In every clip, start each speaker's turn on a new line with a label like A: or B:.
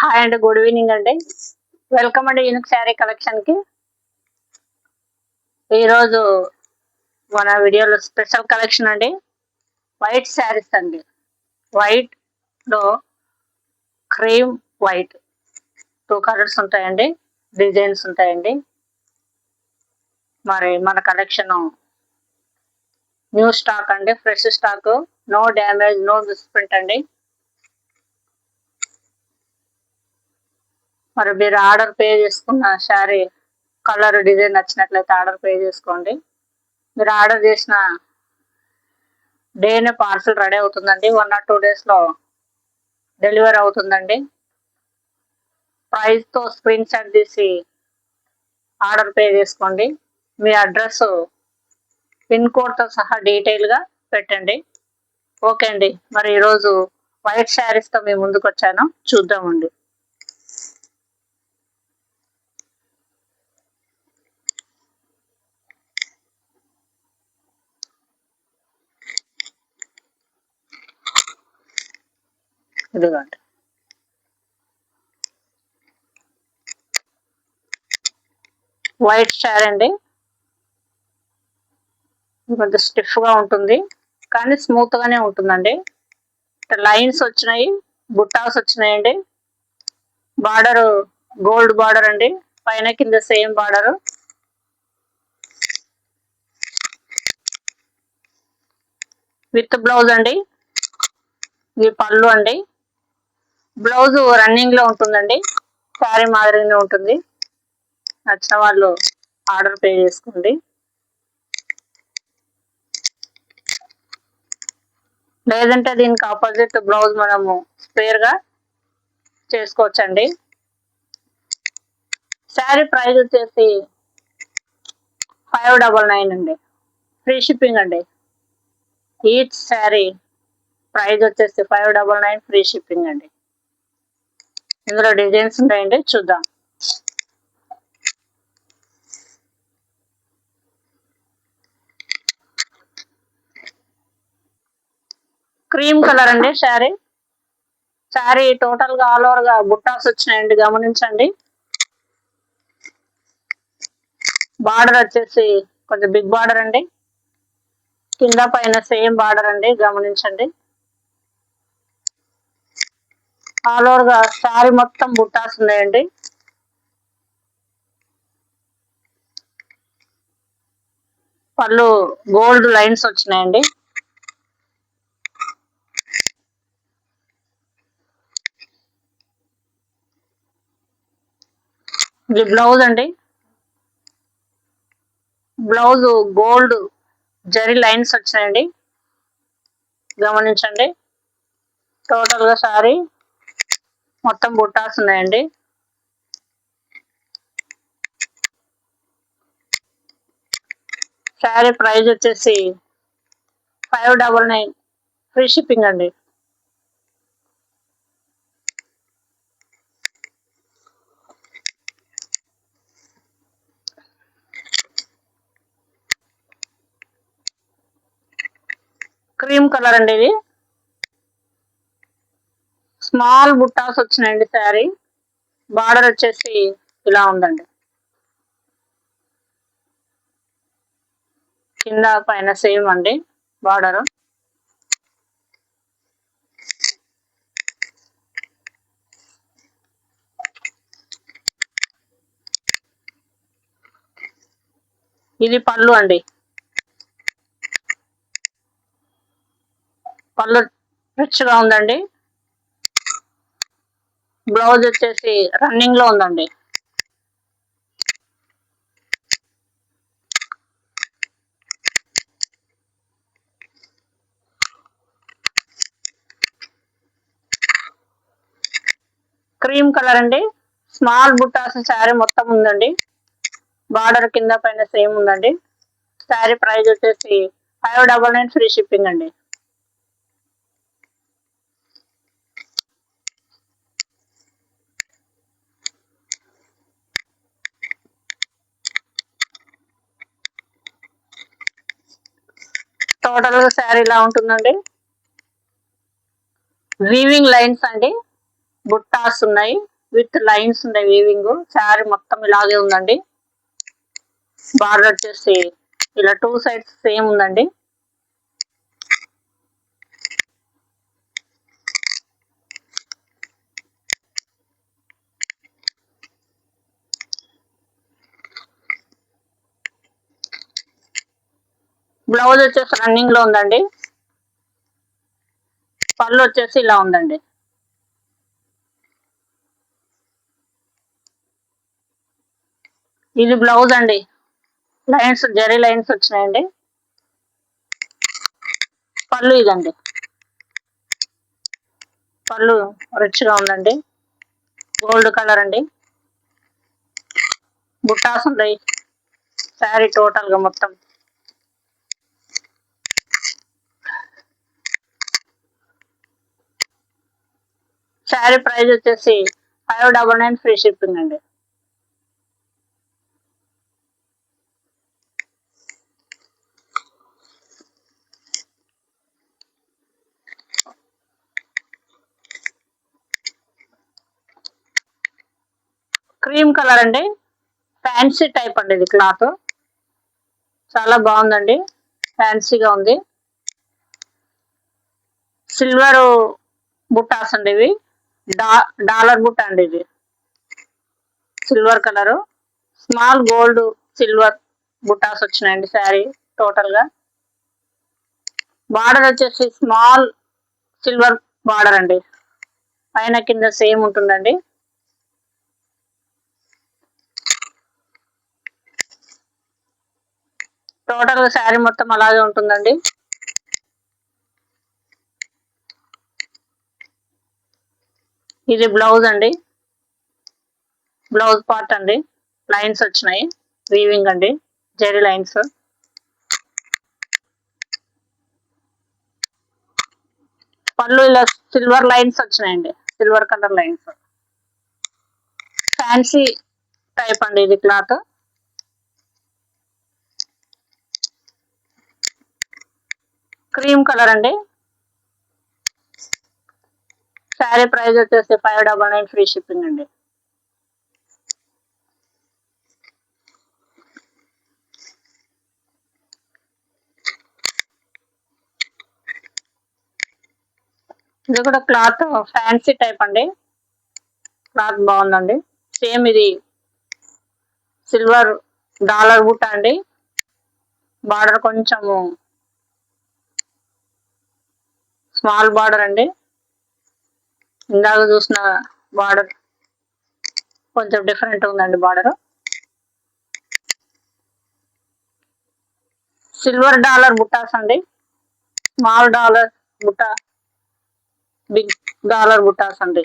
A: Hi అండి, good evening అండి. Welcome అండి యూనిక్ శారీ కలెక్షన్ కి. ఈరోజు మన వీడియోలో స్పెషల్ కలెక్షన్ అండి, వైట్ శారీస్ అండి. వైట్ లో క్రీమ్ వైట్ 2 కలర్స్ ఉంటాయండి, డిజైన్స్ ఉంటాయండి. మరి మన కలెక్షన్ న్యూ స్టాక్ అండి, fresh stock, no damage, no misprint అండి. మరి మీరు ఆర్డర్ పే చేసుకున్న శారీ కలర్ డిజైన్ నచ్చినట్లయితే ఆర్డర్ పే చేసుకోండి. మీరు ఆర్డర్ చేసిన డేనే పార్సల్ రెడీ అవుతుందండి. 1 or 2 days లో డెలివరీ అవుతుందండి. ప్రైస్ తో స్క్రీన్ షాట్ తీసి ఆర్డర్ పే చేసుకోండి. మీ అడ్రస్, పిన్ కోడ్ తో సహా డీటెయిల్ గా పెట్టండి. ఓకే అండి, మరి ఈరోజు వైట్ శారీస్ తో మీ ముందుకు వచ్చాను, చూద్దామండి. ఇదిగోండి, వైట్ శారీ అండి. కొంచెం స్టిఫ్ గా ఉంటుంది కానీ స్మూత్ గానే ఉంటుందండి. లైన్స్ వచ్చినాయి, బుట్టాస్ వచ్చినాయండి. బార్డర్ గోల్డ్ బార్డర్ అండి, పైన కింద సేమ్ బార్డర్. విత్ బ్లౌజ్ అండి. ఇది పళ్ళు అండి. బ్లౌజ్ రన్నింగ్ లో ఉంటుందండి, శారీ మాదిరిగానే ఉంటుంది. నచ్చిన వాళ్ళు ఆర్డర్ పే చేసుకోండి. లేదంటే దీనికి ఆపోజిట్ బ్లౌజ్ మనము స్పేర్ గా చేసుకోవచ్చండి. శారీ ప్రైస్ వచ్చేసి 599 అండి, ఫ్రీ షిప్పింగ్ అండి. ఈచ్ శారీ ప్రైస్ వచ్చేసి 599, ఫ్రీ షిప్పింగ్ అండి. ఇందులో డిజైన్స్ ఉంటాయండి, చూద్దాం. క్రీమ్ కలర్ అండి శారీ. శారీ టోటల్ గా ఆల్ ఓవర్ గా బుట్టాస్ వచ్చినాయండి, గమనించండి. బార్డర్ వచ్చేసి కొంచెం బిగ్ బార్డర్ అండి, కింద పైన సేమ్ బార్డర్ అండి, గమనించండి. ఆల్ ఓవర్ గా శారీ మొత్తం బుట్టాస్ ఉన్నాయండి. పళ్ళు గోల్డ్ లైన్స్ వచ్చినాయండి. ఇది బ్లౌజ్ అండి. బ్లౌజ్ గోల్డ్ జరీ లైన్స్ వచ్చినాయండి, గమనించండి. టోటల్ గా శారీ మొత్తం బుట్టాస్ ఉన్నాయండి. శారీ ప్రైస్ వచ్చేసి 599, ఫ్రీ షిప్పింగ్ అండి. క్రీమ్ కలర్ అండి, ఇది స్మాల్ బుట్టాస్ వచ్చినాయండి. శారీ బార్డర్ వచ్చేసి ఇలా ఉందండి, కింద పైన సేమ్ అండి బార్డర్. ఇది పళ్ళు అండి. పళ్ళు రిచ్ గా ఉందండి. బ్లౌజ్ వచ్చేసి రన్నింగ్ లో ఉందండి. క్రీమ్ కలర్ అండి, స్మాల్ బుట్టాస్ శారీ మొత్తం ఉందండి. బార్డర్ కింద పైన సేమ్ ఉందండి. శారీ ప్రైస్ వచ్చేసి 599, ఫ్రీ షిప్పింగ్ అండి. టోటల్ గా శారీ ఇలా ఉంటుందండి. వీవింగ్ లైన్స్ అండి, బుట్టాస్ ఉన్నాయి, విత్ లైన్స్ ఉన్నాయి వీవింగ్. శారీ మొత్తం ఇలాగే ఉందండి. బార్డర్ వచ్చేసి ఇలా 2 సైడ్స్ సేమ్ ఉందండి. బ్లౌజ్ వచ్చేసి రన్నింగ్ లో ఉందండి. పళ్ళు వచ్చేసి ఇలా ఉందండి. ఇది బ్లౌజ్ అండి. లైన్స్, జరీ లైన్స్ వచ్చినాయండి. పళ్ళు ఇదండి. పళ్ళు రిచ్ గా ఉందండి. గోల్డ్ కలర్ అండి. బుట్టాస్ ఉన్నాయి శారీ టోటల్ గా మొత్తం. శారీ ప్రైస్ వచ్చేసి 599 ఫ్రీ షిప్పింగ్ అండి. క్రీమ్ కలర్ అండి. ఫ్యాన్సీ టైప్ అండి ఇది. క్లాత్ చాలా బాగుందండి, ఫ్యాన్సీగా ఉంది. సిల్వర్ బుట్టాస్ అండి ఇవి. డాలర్ బుట్ట అండి ఇది. Silver colour, small gold silver బుట్టాస్ వచ్చినాయండి శారీ టోటల్ గా. బార్డర్ వచ్చేసి స్మాల్ సిల్వర్ బార్డర్ అండి. పైన కింద సేమ్ ఉంటుందండి. టోటల్ గా శారీ మొత్తం అలాగే ఉంటుందండి. ఇది బ్లౌజ్ అండి. బ్లౌజ్ పార్ట్ అండి. లైన్స్ వచ్చినాయి, వీవింగ్ అండి, జెరీ లైన్స్. పళ్ళు ఇలా సిల్వర్ లైన్స్ వచ్చినాయండి, silver colour lines. Fancy type అండి ఇది క్లాత్. క్రీమ్ కలర్ అండి. శారీ ప్రైస్ వచ్చేసి 599 ఫ్రీ షిప్పింగ్ అండి. ఇది కూడా క్లాత్ ఫ్యాన్సీ టైప్ అండి. క్లాత్ బాగుందండి. సేమ్ ఇది సిల్వర్ డాలర్ బుట్ట అండి. బార్డర్ కొంచెము స్మాల్ బార్డర్ అండి. ఇందాక చూసిన బార్డర్ కొంచెం డిఫరెంట్ ఉందండి బార్డర్. సిల్వర్ డాలర్ బుట్టాస్ అండి. స్మాల్ డాలర్ బుట్ట, బిగ్ డాలర్ బుట్టాస్ అండి.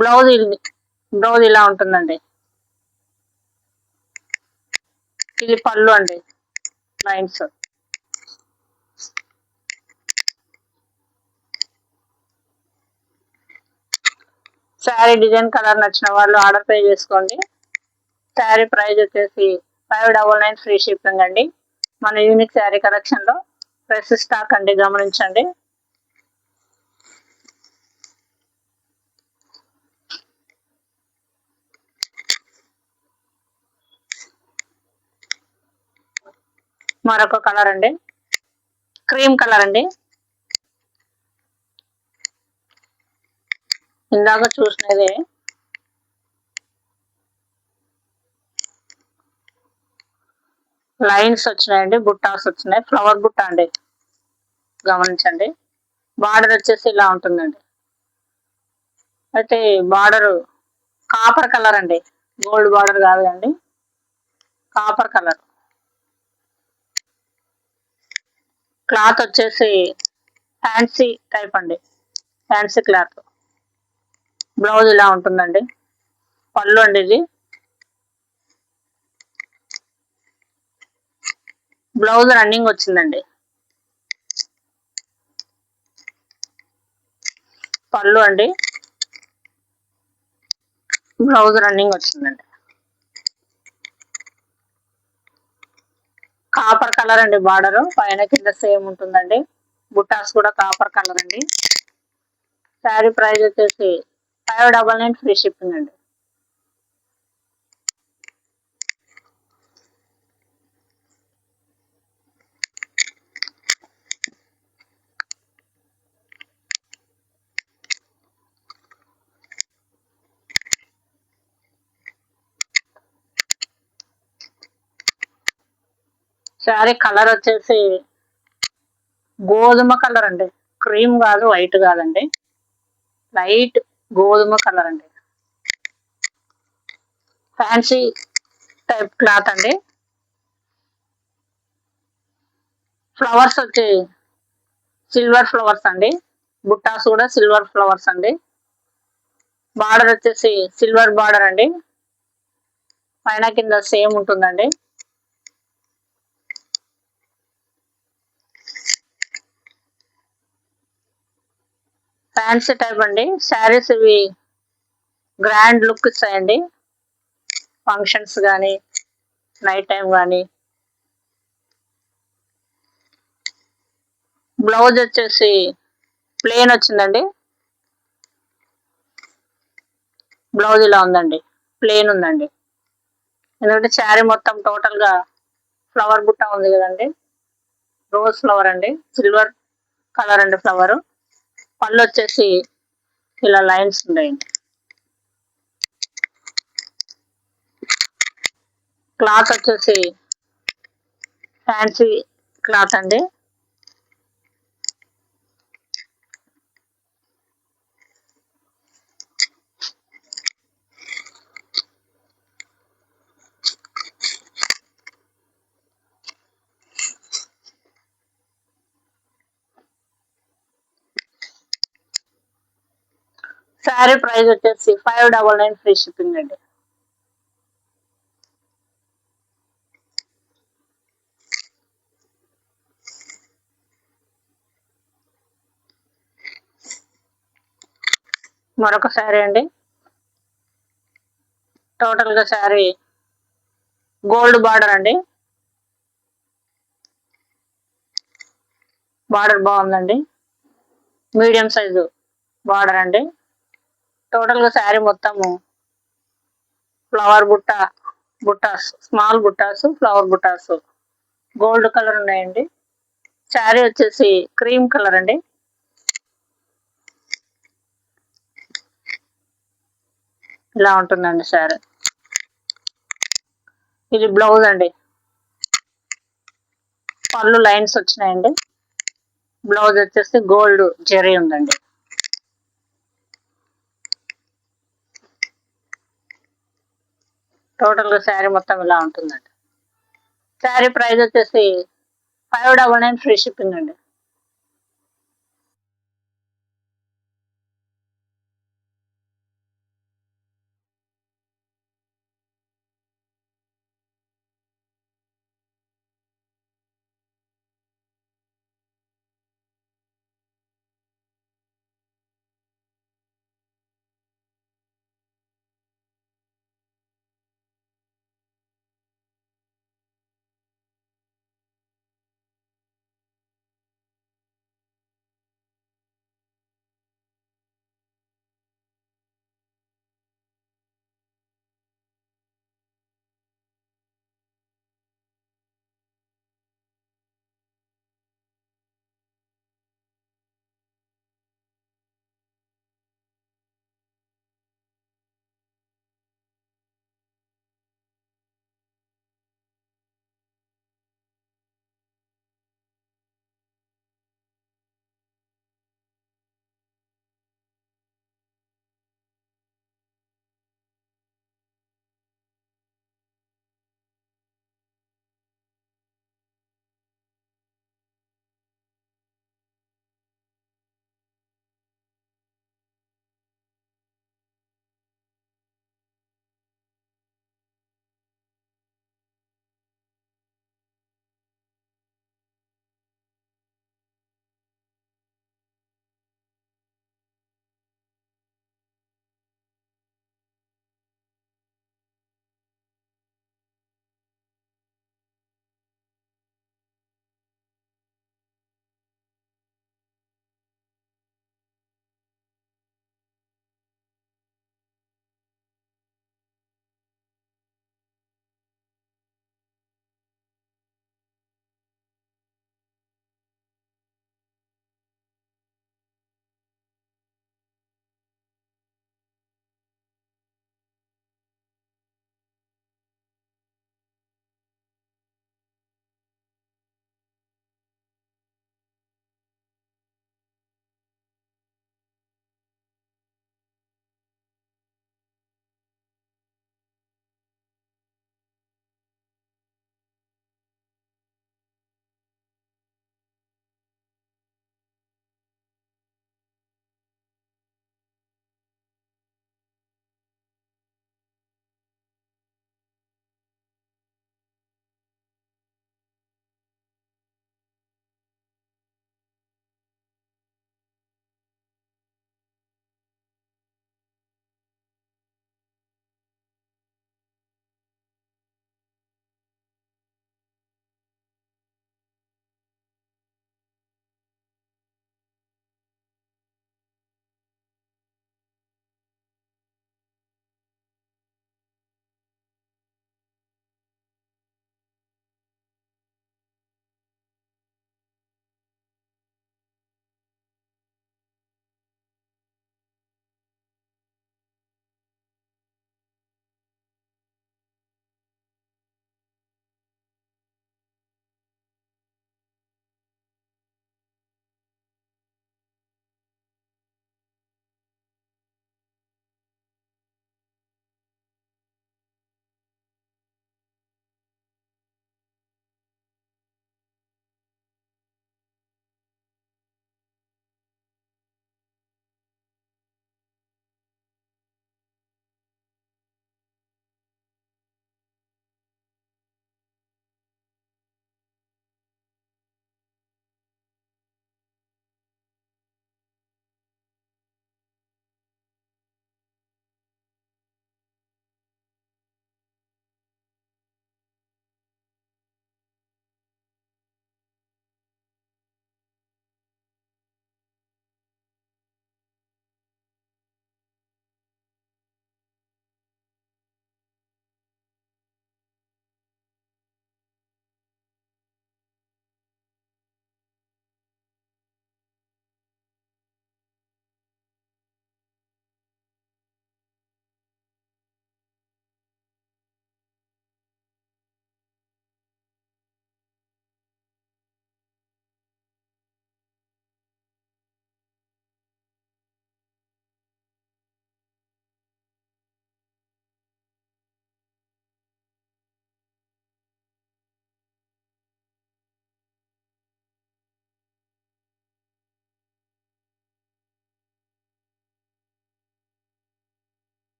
A: బ్లౌజ్ ఇలా ఉంటుందండి. ఇది పళ్ళు అండి, లైన్స్. శారీ డిజైన్ కలర్ నచ్చిన వాళ్ళు ఆర్డర్ పే చేసుకోండి. శారీ ప్రైస్ వచ్చేసి 599 ఫ్రీ షిప్పింగ్ అండి. మన యూనిక్ శారీ కలెక్షన్ లో ఫ్రెష్ స్టాక్ అండి, గమనించండి. మరొక కలర్ అండి, క్రీమ్ కలర్ అండి. ఇందాక చూసినది లైన్స్ వచ్చినాయండి, బుట్టాస్ వచ్చినాయి. ఫ్లవర్ బుట్ట అండి, గమనించండి. బార్డర్ వచ్చేసి ఇలా ఉంటుందండి. అయితే బార్డర్ కాపర్ కలర్ అండి, గోల్డ్ బార్డర్ కాదండి, కాపర్ కలర్. క్లాత్ వచ్చేసి ఫ్యాన్సీ టైప్ అండి, ఫ్యాన్సీ క్లాత్. బ్లౌజ్ ఇలా ఉంటుందండి. పళ్ళు అండి ఇది. బ్లౌజ్ రన్నింగ్ వచ్చిందండి. పళ్ళు అండి, బ్లౌజ్ రన్నింగ్ వచ్చిందండి. కాపర్ కలర్ అండి బార్డర్, పైన కింద సేమ్ ఉంటుందండి. బుట్టాస్ కూడా కాపర్ కలర్ అండి. శారీ ప్రైస్ వచ్చేసి 599 ఫ్రీ షిప్పింగ్ అండి. శారీ కలర్ వచ్చేసి గోధుమ కలర్ అండి. క్రీమ్ కాదు, వైట్ కాదండి, లైట్ గోధుమ కలర్ అండి. ఫ్యాన్సీ టైప్ క్లాత్ అండి. ఫ్లవర్స్ వచ్చి సిల్వర్ ఫ్లవర్స్ అండి. బుట్టాస్ కూడా సిల్వర్ ఫ్లవర్స్ అండి. బార్డర్ వచ్చేసి సిల్వర్ బార్డర్ అండి. పైన కింద సేమ్ ఉంటుందండి. ఫ్యాన్సీ టైప్ అండి. శారీస్ ఇవి గ్రాండ్ లుక్ ఇస్తాయండి. ఫంక్షన్స్ కానీ, నైట్ టైం కానీ. బ్లౌజ్ వచ్చేసి ప్లెయిన్ వచ్చిందండి. బ్లౌజ్ ఇలా ఉందండి, ప్లెయిన్ ఉందండి. ఎందుకంటే శారీ మొత్తం టోటల్ గా ఫ్లవర్ బుట్ట ఉంది కదండి, రోజ్ ఫ్లవర్ అండి, సిల్వర్ కలర్ అండి ఫ్లవర్. పళ్ళు వచ్చేసి ఇలా లైన్స్ ఉన్నాయండి. క్లాత్ వచ్చేసి ఫ్యాన్సీ క్లాత్ అండి. శారీ ప్రైస్ వచ్చేసి 599 ఫ్రీ షిప్పింగ్ అండి. మరొక శారీ అండి. టోటల్ గా శారీ గోల్డ్ బార్డర్ అండి. బార్డర్ బాగుందండి, మీడియం సైజు బార్డర్ అండి. టోటల్ గా శారీ మొత్తము ఫ్లవర్ బుట్టాస్, స్మాల్ బుట్టాస్, ఫ్లవర్ బుట్టాస్ గోల్డ్ కలర్ ఉన్నాయండి. శారీ వచ్చేసి క్రీమ్ కలర్ అండి. ఇలా ఉంటుందండి శారీ. ఇది బ్లౌజ్ అండి. పళ్ళు లైన్స్ వచ్చినాయండి. బ్లౌజ్ వచ్చేసి గోల్డ్ జెరీ ఉందండి. టోటల్ గా శారీ మొత్తం ఇలా ఉంటుందండి. శారీ ప్రైస్ వచ్చేసి 599 ఫ్రీ షిప్పింగ్ అండి.